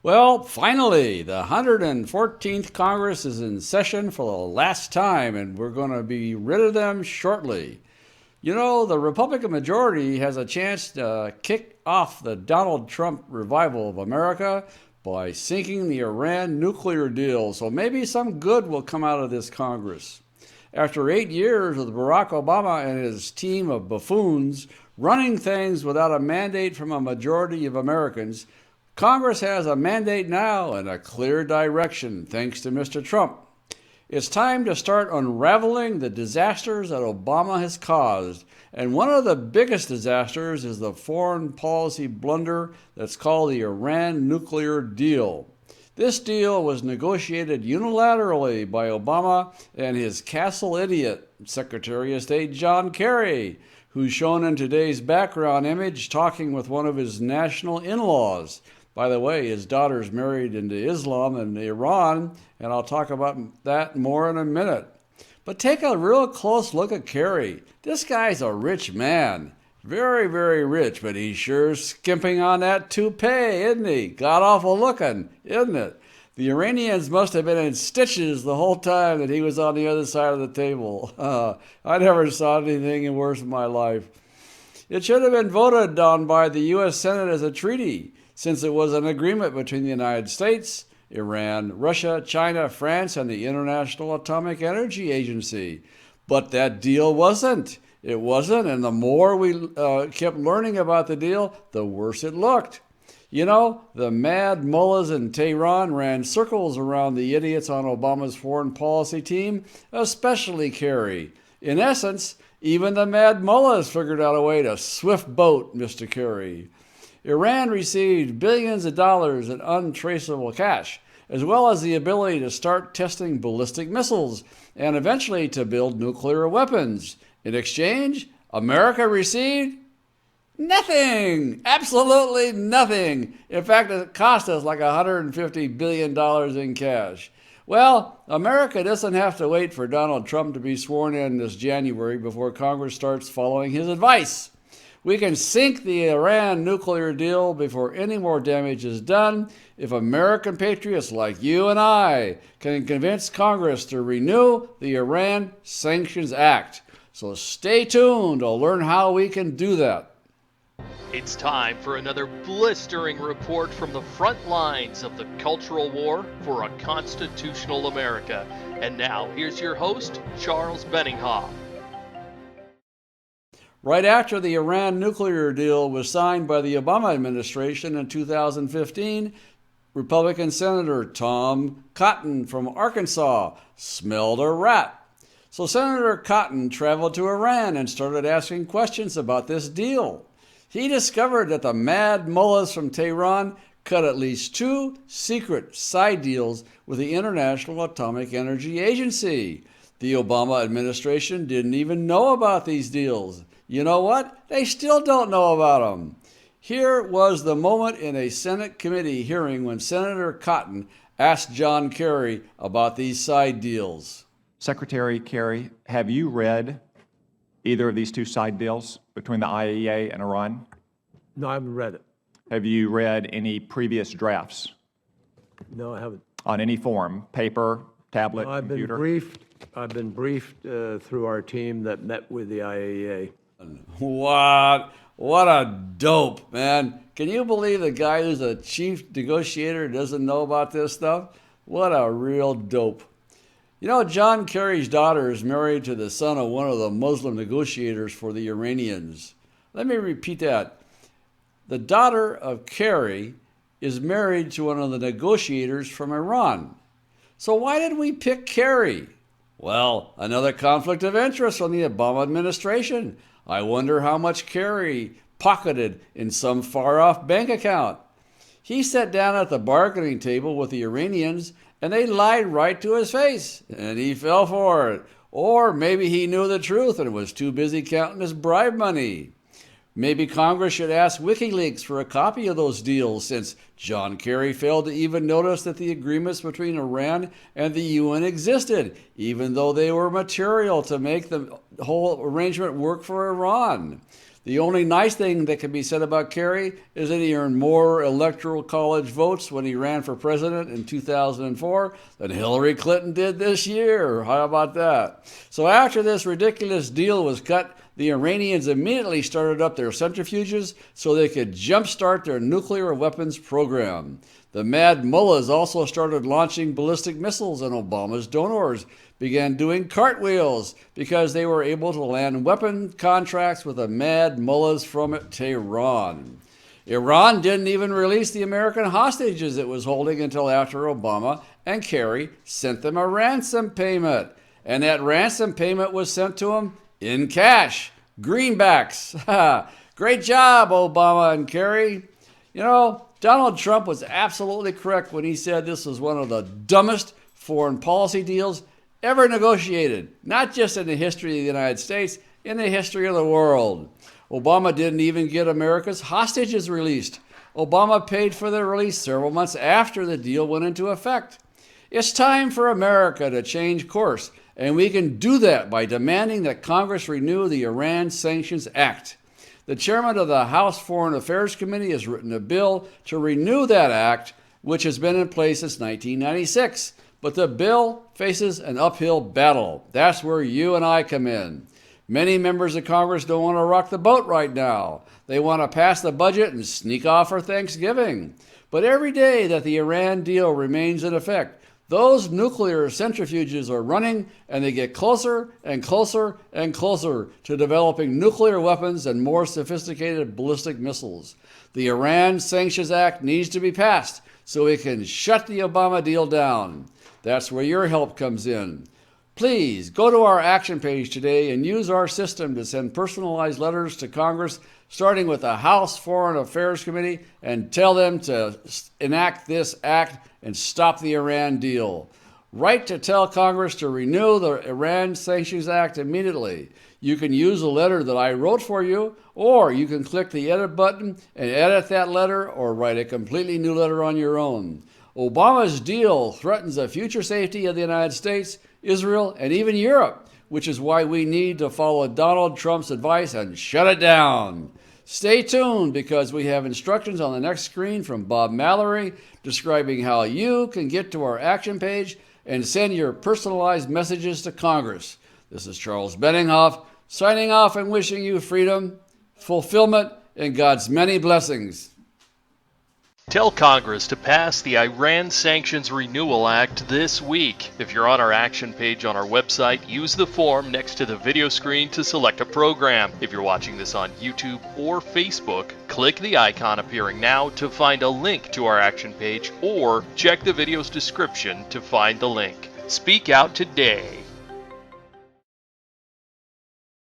Well, finally, the 114th Congress is in session for the last time, and we're going to be rid of them shortly. You know, the Republican majority has a chance to kick off the Donald Trump revival of America by sinking the Iran nuclear deal, so maybe some good will come out of this Congress. After 8 years of Barack Obama and his team of buffoons running things without a mandate from a majority of Americans, Congress has a mandate now and a clear direction, thanks to Mr. Trump. It's time to start unraveling the disasters that Obama has caused. And one of the biggest disasters is the foreign policy blunder that's called the Iran nuclear deal. This deal was negotiated unilaterally by Obama and his castle idiot, Secretary of State John Kerry, who's shown in today's background image talking with one of his national inlaws. By the way, his daughter's married into Islam and Iran, and I'll talk about that more in a minute. But take a real close look at Kerry. This guy's a rich man. Very, very rich, but he's sure skimping on that toupee, isn't he? God awful looking, isn't it? The Iranians must have been in stitches the whole time that he was on the other side of the table. I never saw anything worse in my life. It should have been voted on by the U.S. Senate as a treaty, since it was an agreement between the United States, Iran, Russia, China, France, and the International Atomic Energy Agency. But that deal wasn't. It wasn't, and the more we kept learning about the deal, the worse it looked. You know, the Mad Mullahs in Tehran ran circles around the idiots on Obama's foreign policy team, especially Kerry. In essence, even the Mad Mullahs figured out a way to swift boat Mr. Kerry. Iran received billions of dollars in untraceable cash, as well as the ability to start testing ballistic missiles and eventually to build nuclear weapons. In exchange, America received nothing. Absolutely nothing. In fact, it cost us like $150 billion in cash. Well, America doesn't have to wait for Donald Trump to be sworn in this January before Congress starts following his advice. We can sink the Iran nuclear deal before any more damage is done if American patriots like you and I can convince Congress to renew the Iran Sanctions Act. So stay tuned to learn how we can do that. It's time for another blistering report from the front lines of the cultural war for a constitutional America. And now, here's your host, Charles Benninghoff. Right after the Iran nuclear deal was signed by the Obama administration in 2015, Republican Senator Tom Cotton from Arkansas smelled a rat. So Senator Cotton traveled to Iran and started asking questions about this deal. He discovered that the Mad Mullahs from Tehran cut at least 2 secret side deals with the International Atomic Energy Agency. The Obama administration didn't even know about these deals. You know what? They still don't know about them. Here was the moment in a Senate committee hearing when Senator Cotton asked John Kerry about these side deals. Secretary Kerry, have you read either of these 2 side deals between the IAEA and Iran? No, I haven't read it. Have you read any previous drafts? No, I haven't. On any form, paper, tablet, I've computer? I've been briefed through our team that met with the IAEA. What a dope, man. Can you believe the guy who's a chief negotiator doesn't know about this stuff? What a real dope. You know, John Kerry's daughter is married to the son of one of the Muslim negotiators for the Iranians. Let me repeat that. The daughter of Kerry is married to one of the negotiators from Iran. So why did we pick Kerry? Well, another conflict of interest from the Obama administration. I wonder how much Kerry pocketed in some far-off bank account. He sat down at the bargaining table with the Iranians, and they lied right to his face, and he fell for it. Or maybe he knew the truth and was too busy counting his bribe money. Maybe Congress should ask WikiLeaks for a copy of those deals, since John Kerry failed to even notice that the agreements between Iran and the UN existed, even though they were material to make the whole arrangement work for Iran. The only nice thing that can be said about Kerry is that he earned more electoral college votes when he ran for president in 2004 than Hillary Clinton did this year. How about that? So after this ridiculous deal was cut, the Iranians immediately started up their centrifuges so they could jumpstart their nuclear weapons program. The Mad Mullahs also started launching ballistic missiles, and Obama's donors began doing cartwheels because they were able to land weapon contracts with the Mad Mullahs from Tehran. Iran didn't even release the American hostages it was holding until after Obama and Kerry sent them a ransom payment. And that ransom payment was sent to them in cash, greenbacks. Great job, Obama and Kerry. You know, Donald Trump was absolutely correct when he said this was one of the dumbest foreign policy deals ever negotiated, not just in the history of the United States, in the history of the world. Obama didn't even get America's hostages released. Obama paid for their release several months after the deal went into effect. It's time for America to change course, and we can do that by demanding that Congress renew the Iran Sanctions Act. The chairman of the House Foreign Affairs Committee has written a bill to renew that act, which has been in place since 1996. But the bill faces an uphill battle. That's where you and I come in. Many members of Congress don't want to rock the boat right now. They want to pass the budget and sneak off for Thanksgiving. But every day that the Iran deal remains in effect, those nuclear centrifuges are running, and they get closer and closer and closer to developing nuclear weapons and more sophisticated ballistic missiles. The Iran Sanctions Act needs to be passed so we can shut the Obama deal down. That's where your help comes in. Please go to our action page today and use our system to send personalized letters to Congress, starting with the House Foreign Affairs Committee, and tell them to enact this act and stop the Iran deal. Write to tell Congress to renew the Iran Sanctions Act immediately. You can use a letter that I wrote for you, or you can click the edit button and edit that letter or write a completely new letter on your own. Obama's deal threatens the future safety of the United States, Israel, and even Europe, which is why we need to follow Donald Trump's advice and shut it down. Stay tuned, because we have instructions on the next screen from Bob Mallory describing how you can get to our action page and send your personalized messages to Congress. This is Charles Benninghoff signing off and wishing you freedom, fulfillment, and God's many blessings. Tell Congress to pass the Iran Sanctions Renewal Act this week. If you're on our action page on our website, use the form next to the video screen to select a program. If you're watching this on YouTube or Facebook, click the icon appearing now to find a link to our action page, or check the video's description to find the link. Speak out today.